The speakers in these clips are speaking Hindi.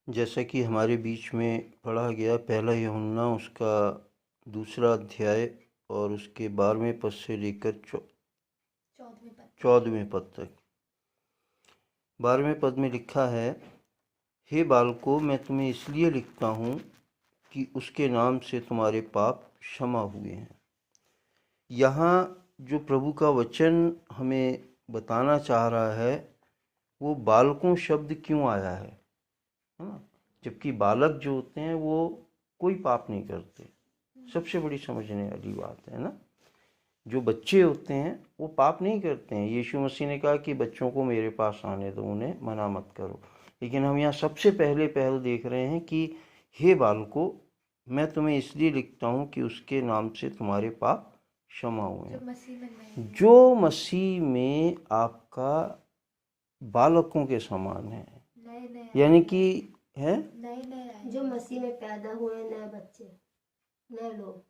जैसा कि हमारे बीच में पढ़ा गया पहला यूहन्ना उसका 2 अध्याय और उसके 12वें पद से लेकर 14वें पद तक। 12वें पद में लिखा है, हे बालकों, मैं तुम्हें इसलिए लिखता हूँ कि उसके नाम से तुम्हारे पाप क्षमा हुए हैं। यहाँ जो प्रभु का वचन हमें बताना चाह रहा है वो बालकों शब्द क्यों आया है ना? जबकि बालक जो होते हैं वो कोई पाप नहीं करते। सबसे बड़ी समझने वाली बात है ना, जो बच्चे होते हैं वो पाप नहीं करते हैं। यीशु मसीह ने कहा कि बच्चों को मेरे पास आने दो, उन्हें मना मत करो। लेकिन हम यहाँ सबसे पहले देख रहे हैं कि हे बालकों, मैं तुम्हें इसलिए लिखता हूँ कि उसके नाम से तुम्हारे पाप क्षमा हुए हैं। जो मसीह में आपका बालकों के समान है, यानी कि है नए जो मसीह में पैदा हुए नए बच्चे, नए लोग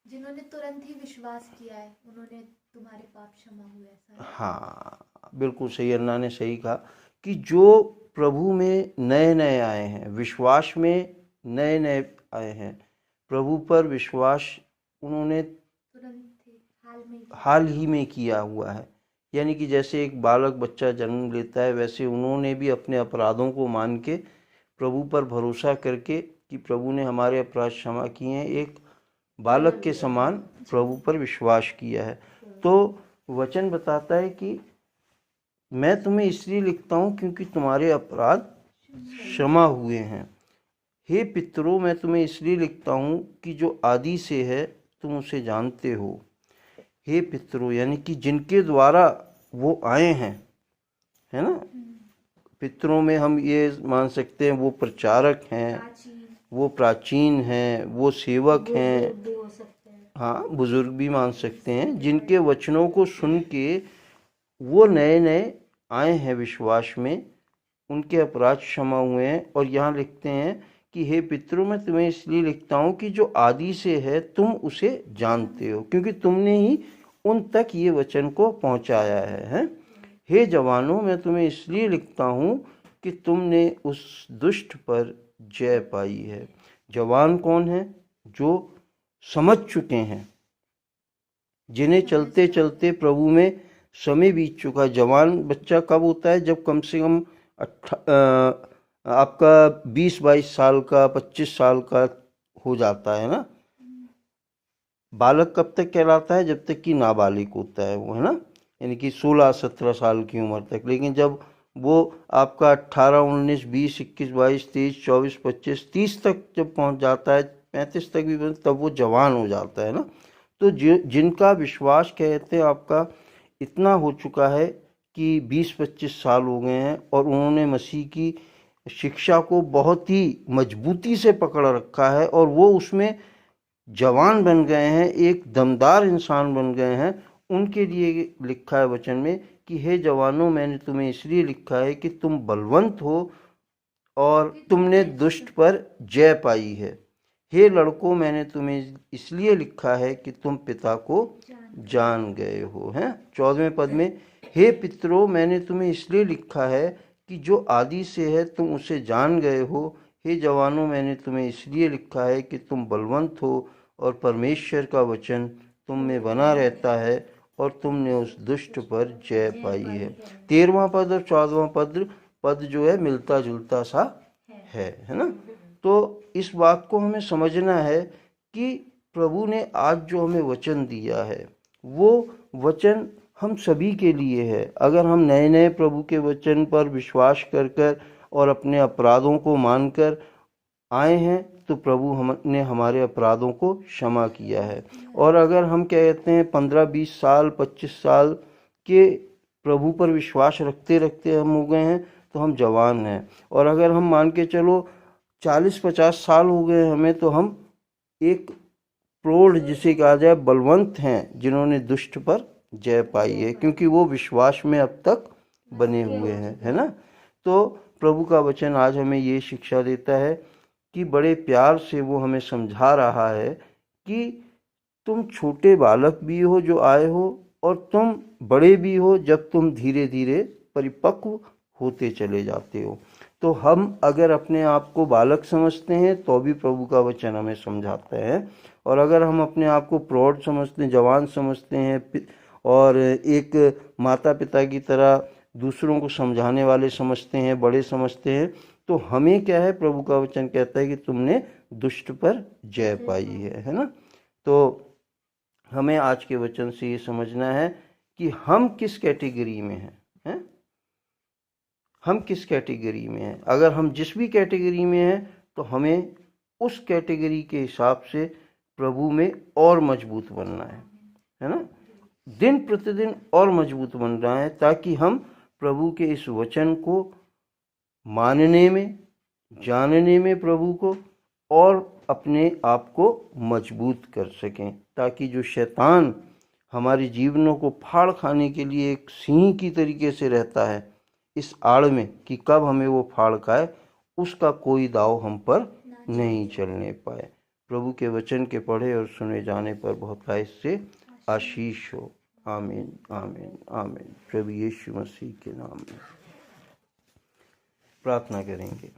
जिन्होंने तुरंत ही विश्वास किया है, उन्होंने तुम्हारे पाप क्षमा हुए। ऐसा हाँ, बिल्कुल सही। अन्ना ने सही कहा कि जो प्रभु में नए नए आए हैं, विश्वास में नए नए आए हैं, प्रभु पर विश्वास उन्होंने तुरंत हाल ही में किया हुआ है। यानी कि जैसे एक बालक बच्चा जन्म लेता है, वैसे उन्होंने भी अपने अपराधों को मान के प्रभु पर भरोसा करके कि प्रभु ने हमारे अपराध क्षमा किए हैं, एक बालक के समान प्रभु पर विश्वास किया है। तो वचन बताता है कि मैं तुम्हें इसलिए लिखता हूँ क्योंकि तुम्हारे अपराध क्षमा हुए हैं। हे पितरों, मैं तुम्हें इसलिए लिखता हूँ कि जो आदि से है तुम उसे जानते हो। हे पितरों यानी कि जिनके द्वारा वो आए हैं, है ना। पितरों में हम ये मान सकते हैं वो प्रचारक हैं, वो प्राचीन हैं, वो सेवक हैं, हाँ बुजुर्ग भी मान सकते हैं, जिनके वचनों को सुन के वो नए नए आए हैं विश्वास में, उनके अपराध क्षमा हुए हैं। और यहाँ लिखते हैं कि हे पितरों, मैं तुम्हें इसलिए लिखता हूँ कि जो आदि से है तुम उसे जानते हो, क्योंकि तुमने ही उन तक ये वचन को पहुँचाया है। हे जवानों, मैं तुम्हें इसलिए लिखता हूँ कि तुमने उस दुष्ट पर जय पाई है। जवान कौन है? जो समझ चुके हैं, जिन्हें चलते चलते प्रभु में समय बीत चुका। जवान बच्चा कब होता है? जब कम से कम आपका 20-22 साल का, 25 साल का हो जाता है ना। बालक कब तक कहलाता है? जब तक कि नाबालिग होता है वो, है ना, यानी कि 16-17 साल की उम्र तक। लेकिन जब वो आपका 18, 19, 20, 21, 22, 23, 24, 25, 30 तक जब पहुंच जाता है, 35 तक भी, तब वो जवान हो जाता है ना। तो जिनका विश्वास कहते हैं आपका इतना हो चुका है कि 20-25 साल हो गए हैं और उन्होंने मसीह की शिक्षा को बहुत ही मजबूती से पकड़ रखा है और वो उसमें जवान बन गए हैं, एक दमदार इंसान बन गए हैं। उनके लिए लिखा है वचन में कि हे जवानों, मैंने तुम्हें इसलिए लिखा है कि तुम बलवंत हो और तुमने दुष्ट पर जय पाई है। हे लड़कों, मैंने तुम्हें इसलिए लिखा है कि तुम पिता को जान गए हो। हैं 14वें पद में, हे पितरों, मैंने तुम्हें इसलिए लिखा है कि जो आदि से है तुम उसे जान गए हो। हे जवानों, मैंने तुम्हें इसलिए लिखा है कि तुम बलवंत हो और परमेश्वर का वचन तुम में बना रहता है और तुमने उस दुष्ट पर जय पाई है। 13वां पद और 14वां पद जो है मिलता जुलता सा है ना। तो इस बात को हमें समझना है कि प्रभु ने आज जो हमें वचन दिया है वो वचन हम सभी के लिए है। अगर हम नए नए प्रभु के वचन पर विश्वास कर कर और अपने अपराधों को मानकर आए हैं तो प्रभु हमने हमारे अपराधों को क्षमा किया है। और अगर हम कहते हैं 15-20 साल 25 साल के प्रभु पर विश्वास रखते रखते हम हो गए हैं तो हम जवान हैं। और अगर हम मान के चलो 40-50 साल हो गए हमें, तो हम एक प्रौढ़ जिसे कहा जाए बलवंत हैं, जिन्होंने दुष्ट पर जय पाई है, क्योंकि वो विश्वास में अब तक बने हुए हैं, है ना। तो प्रभु का वचन आज हमें ये शिक्षा देता है कि बड़े प्यार से वो हमें समझा रहा है कि तुम छोटे बालक भी हो जो आए हो और तुम बड़े भी हो जब तुम धीरे धीरे परिपक्व होते चले जाते हो। तो हम अगर अपने आप को बालक समझते हैं तो भी प्रभु का वचन हमें समझाता है, और अगर हम अपने आप को प्रौढ़ समझते हैं, जवान समझते हैं और एक माता पिता की तरह दूसरों को समझाने वाले समझते हैं, बड़े समझते हैं, तो हमें क्या है, प्रभु का वचन कहता है कि तुमने दुष्ट पर जय पाई है ना। तो हमें आज के वचन से ये समझना है कि हम किस कैटेगरी में हैं, हम किस कैटेगरी में हैं। अगर हम जिस भी कैटेगरी में हैं तो हमें उस कैटेगरी के हिसाब से प्रभु में और मजबूत बनना है ना, दिन प्रतिदिन और मजबूत बनना है, ताकि हम प्रभु के इस वचन को मानने में, जानने में प्रभु को, और अपने आप को मजबूत कर सकें, ताकि जो शैतान हमारे जीवनों को फाड़ खाने के लिए एक सिंह की तरीके से रहता है इस आड़ में कि कब हमें वो फाड़ खाए, उसका कोई दाव हम पर नहीं चलने पाए। प्रभु के वचन के पढ़े और सुने जाने पर बहुत से आशीष हो। आमीन आमीन आमीन। प्रभु यीशु मसीह के नाम में प्रार्थना करेंगे।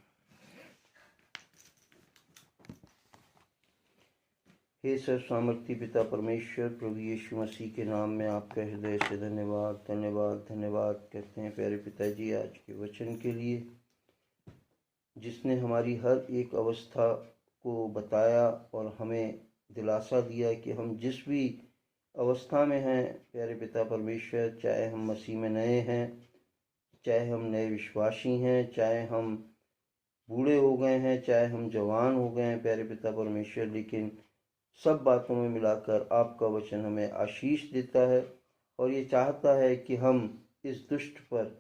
हे सर्व सामर्थी पिता परमेश्वर, प्रभु यीशु मसीह के नाम में आपका हृदय से धन्यवाद धन्यवाद धन्यवाद कहते हैं प्यारे पिताजी, आज के वचन के लिए जिसने हमारी हर एक अवस्था को बताया और हमें दिलासा दिया कि हम जिस भी अवस्था में हैं प्यारे पिता परमेश्वर, चाहे हम मसीह में नए हैं, चाहे हम नए विश्वासी हैं, चाहे हम बूढ़े हो गए हैं, चाहे हम जवान हो गए हैं प्यारे पिता परमेश्वर, लेकिन सब बातों में मिलाकर आपका वचन हमें आशीष देता है और ये चाहता है कि हम इस दुष्ट पर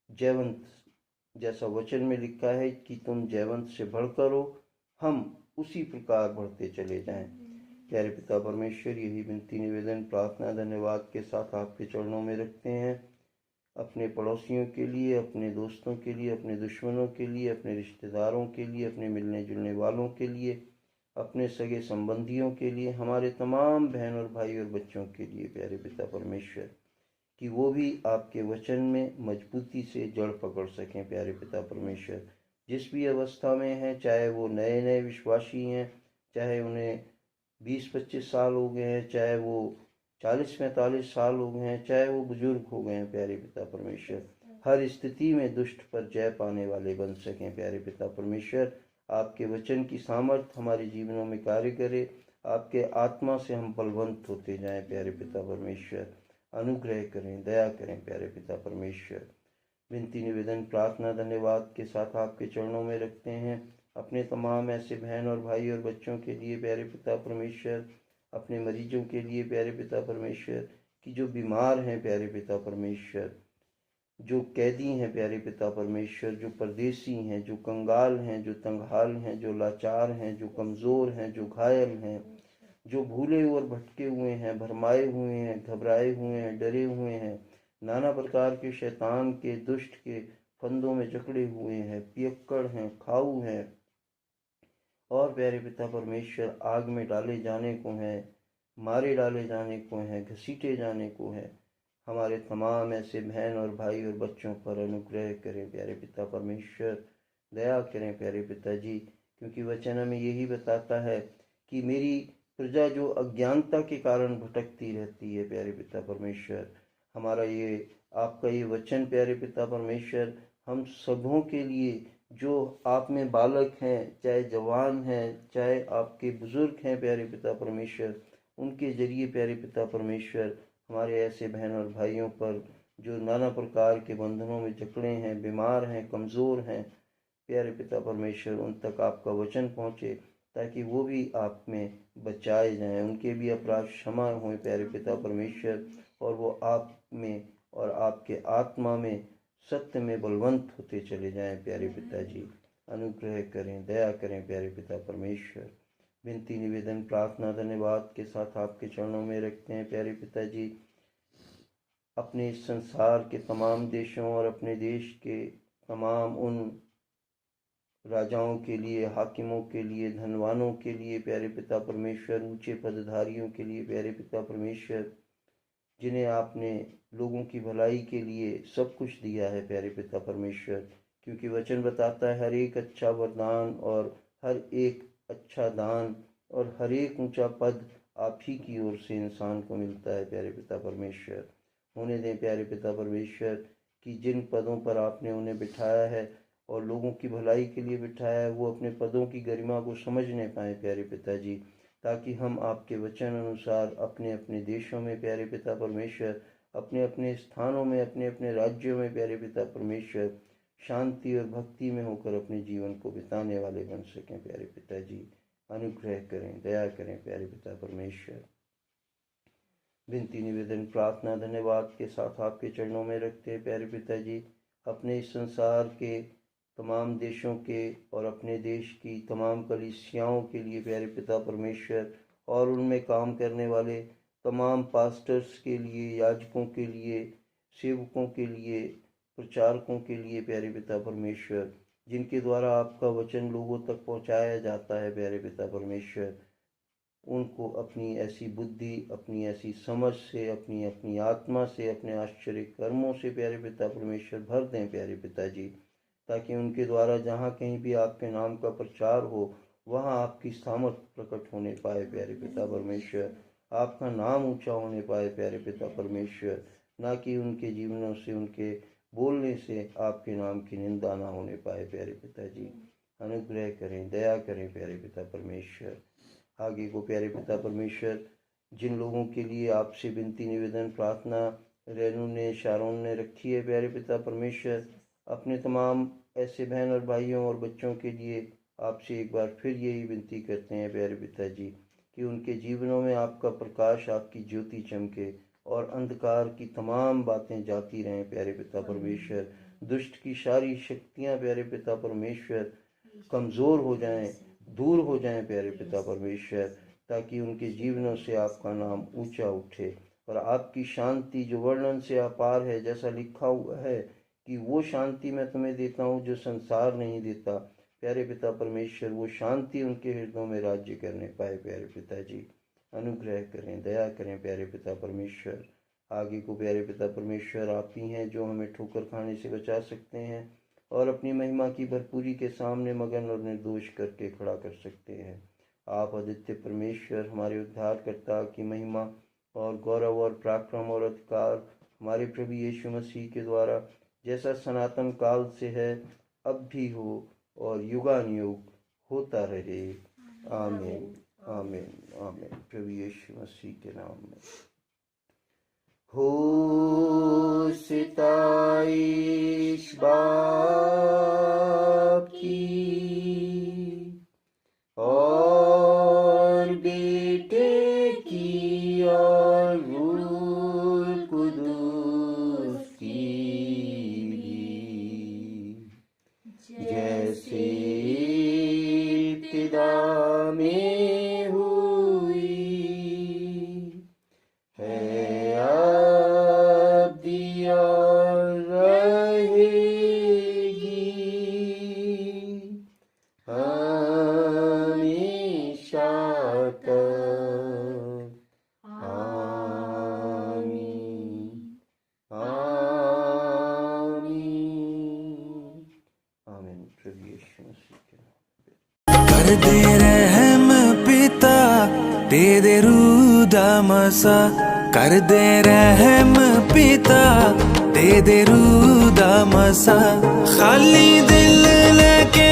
जयवंत, जैसा वचन में लिखा है कि तुम जयवंत से बढ़कर हो, हम उसी प्रकार बढ़ते चले जाएं। प्यारे पिता परमेश्वर, यही विनती निवेदन प्रार्थना धन्यवाद के साथ आपके चरणों में रखते हैं, अपने पड़ोसियों के लिए, अपने दोस्तों के लिए, अपने दुश्मनों के लिए, अपने रिश्तेदारों के लिए, अपने मिलने जुलने वालों के लिए, अपने सगे संबंधियों के लिए, हमारे तमाम बहन और भाई और बच्चों के लिए प्यारे पिता परमेश्वर, कि वो भी आपके वचन में मजबूती से जड़ पकड़ सकें प्यारे पिता परमेश्वर। जिस भी अवस्था में हैं, चाहे वो नए नए विश्वासी हैं, चाहे उन्हें 20-25 साल हो गए हैं, चाहे वो 40-45 साल हो गए हैं, चाहे वो बुजुर्ग हो गए हैं प्यारे पिता परमेश्वर, हर स्थिति में दुष्ट पर जय पाने वाले बन सकें प्यारे पिता परमेश्वर। आपके वचन की सामर्थ्य हमारे जीवनों में कार्य करे, आपके आत्मा से हम बलवंत होते जाएं प्यारे पिता परमेश्वर। अनुग्रह करें, दया करें प्यारे पिता परमेश्वर। विनती निवेदन प्रार्थना धन्यवाद के साथ आपके चरणों में रखते हैं, अपने तमाम ऐसे बहन और भाई और बच्चों के लिए प्यारे पिता परमेश्वर, अपने मरीजों के लिए प्यारे पिता परमेश्वर, कि जो बीमार हैं प्यारे पिता परमेश्वर, जो कैदी हैं प्यारे पिता परमेश्वर, जो परदेसी हैं, जो कंगाल हैं, जो तंगहाल हैं, जो लाचार हैं, जो कमज़ोर हैं, जो घायल हैं, जो भूले और भटके हुए हैं, भरमाए हुए हैं, घबराए हुए हैं, डरे हुए हैं, नाना प्रकार के शैतान के दुष्ट के फंदों में जकड़े हुए हैं, पियक्कड़ हैं, खाऊ हैं और प्यारे पिता परमेश्वर आग में डाले जाने को हैं, मारे डाले जाने को हैं, घसीटे जाने को हैं, हमारे तमाम ऐसे बहन और भाई और बच्चों पर अनुग्रह करें प्यारे पिता परमेश्वर, दया करें प्यारे पिताजी, क्योंकि वचन हमें यही बताता है कि मेरी प्रजा जो अज्ञानता के कारण भटकती रहती है प्यारे पिता परमेश्वर, हमारा ये आपका ये वचन प्यारे पिता परमेश्वर हम सबों के लिए, जो आप में बालक हैं, चाहे जवान हैं, चाहे आपके बुजुर्ग हैं प्यारे पिता परमेश्वर, उनके जरिए प्यारे पिता परमेश्वर हमारे ऐसे बहन और भाइयों पर जो नाना प्रकार के बंधनों में जकड़े हैं, बीमार हैं, कमज़ोर हैं प्यारे पिता परमेश्वर, उन तक आपका वचन पहुँचे ताकि वो भी आप में बचाए जाएं, उनके भी अपराध क्षमा हों प्यारे पिता परमेश्वर, और वो आप में और आपके आत्मा में सत्य में बलवंत होते चले जाएं प्यारे पिताजी। अनुग्रह करें, दया करें प्यारे पिता परमेश्वर। विनती निवेदन प्रार्थना धन्यवाद के साथ आपके चरणों में रखते हैं प्यारे पिताजी, अपने इस संसार के तमाम देशों और अपने देश के तमाम उन राजाओं के लिए, हाकिमों के लिए, धनवानों के लिए प्यारे पिता परमेश्वर, ऊंचे पदधारियों के लिए प्यारे पिता परमेश्वर, जिन्हें आपने लोगों की भलाई के लिए सब कुछ दिया है प्यारे पिता परमेश्वर, क्योंकि वचन बताता है हर एक अच्छा वरदान और हर एक अच्छा दान और हर एक ऊंचा पद आप ही की ओर से इंसान को मिलता है। प्यारे पिता परमेश्वर, होने दें प्यारे पिता परमेश्वर कि जिन पदों पर आपने उन्हें बिठाया है और लोगों की भलाई के लिए बिठाया है, वो अपने पदों की गरिमा को समझने पाए प्यारे पिताजी, ताकि हम आपके वचन अनुसार अपने अपने देशों में प्यारे पिता परमेश्वर, अपने अपने स्थानों में, अपने अपने राज्यों में प्यारे पिता परमेश्वर, शांति और भक्ति में होकर अपने जीवन को बिताने वाले बन सकें। प्यारे पिताजी अनुग्रह करें, दया करें प्यारे पिता परमेश्वर। विनती निवेदन प्रार्थना धन्यवाद के साथ आपके चरणों में रखते हैं प्यारे पिताजी। अपने इस संसार के तमाम देशों के और अपने देश की तमाम कलीसियाओं के लिए प्यारे पिता परमेश्वर, और उनमें काम करने वाले तमाम पास्टर्स के लिए, याजकों के लिए, सेवकों के लिए, प्रचारकों के लिए प्यारे पिता परमेश्वर, जिनके द्वारा आपका वचन लोगों तक पहुंचाया जाता है प्यारे पिता परमेश्वर, उनको अपनी ऐसी बुद्धि, अपनी ऐसी समझ से, अपनी अपनी आत्मा से, अपने आश्चर्य कर्मों से प्यारे पिता परमेश्वर भर दें प्यारे पिताजी, ताकि उनके द्वारा जहाँ कहीं भी आपके नाम का प्रचार हो वहाँ आपकी सामर्थ्य प्रकट होने पाए प्यारे पिता परमेश्वर, आपका नाम ऊंचा होने पाए प्यारे पिता परमेश्वर, ना कि उनके जीवनों से, उनके बोलने से आपके नाम की निंदा ना होने पाए प्यारे पिताजी। अनुग्रह करें, दया करें प्यारे पिता परमेश्वर। आगे को प्यारे पिता परमेश्वर, जिन लोगों के लिए आपसे विनती निवेदन प्रार्थना रेनू ने, शारोन ने रखी है प्यारे पिता परमेश्वर, अपने तमाम ऐसे बहन और भाइयों और बच्चों के लिए आपसे एक बार फिर यही विनती करते हैं प्यारे पिताजी कि उनके जीवनों में आपका प्रकाश, आपकी ज्योति चमके और अंधकार की तमाम बातें जाती रहें प्यारे पिता परमेश्वर। दुष्ट की सारी शक्तियां प्यारे पिता परमेश्वर कमज़ोर हो जाएं, दूर हो जाएं प्यारे पिता परमेश्वर, ताकि उनके जीवनों से आपका नाम ऊंचा उठे और आपकी शांति जो वर्णन से अपार है, जैसा लिखा हुआ है कि वो शांति मैं तुम्हें देता हूँ जो संसार नहीं देता, प्यारे पिता परमेश्वर, वो शांति उनके हृदयों में राज्य करने पाए प्यारे पिताजी। अनुग्रह करें, दया करें प्यारे पिता परमेश्वर। आगे को प्यारे पिता परमेश्वर, आप ही हैं जो हमें ठोकर खाने से बचा सकते हैं और अपनी महिमा की भरपूरी के सामने मगन और निर्दोष करके खड़ा कर सकते हैं। आप अद्वितीय परमेश्वर, हमारे उद्धारकर्ता की महिमा और गौरव और पराक्रम और अधिकार हमारे प्रभु यीशु मसीह के द्वारा जैसा सनातन काल से है, अब भी हो और युगानुयुग होता रहे। आमीन, आमीन, आमीन। प्रभु यीशु मसीह के नाम में। हो सिताइश बाप की और बेटे की और रूह कुदूस की, जैसे इब्तिदा में हुई है, अब भी और रहेगी हमेशा तक। आमीन, आमीन, आमीन। प्रभु यीशु मसीह के नाम। कर दे रहम पिता, दे दे रूदा मसा, कर दे रहम पिता, दे दे रूदा मसा, खाली दिल लेके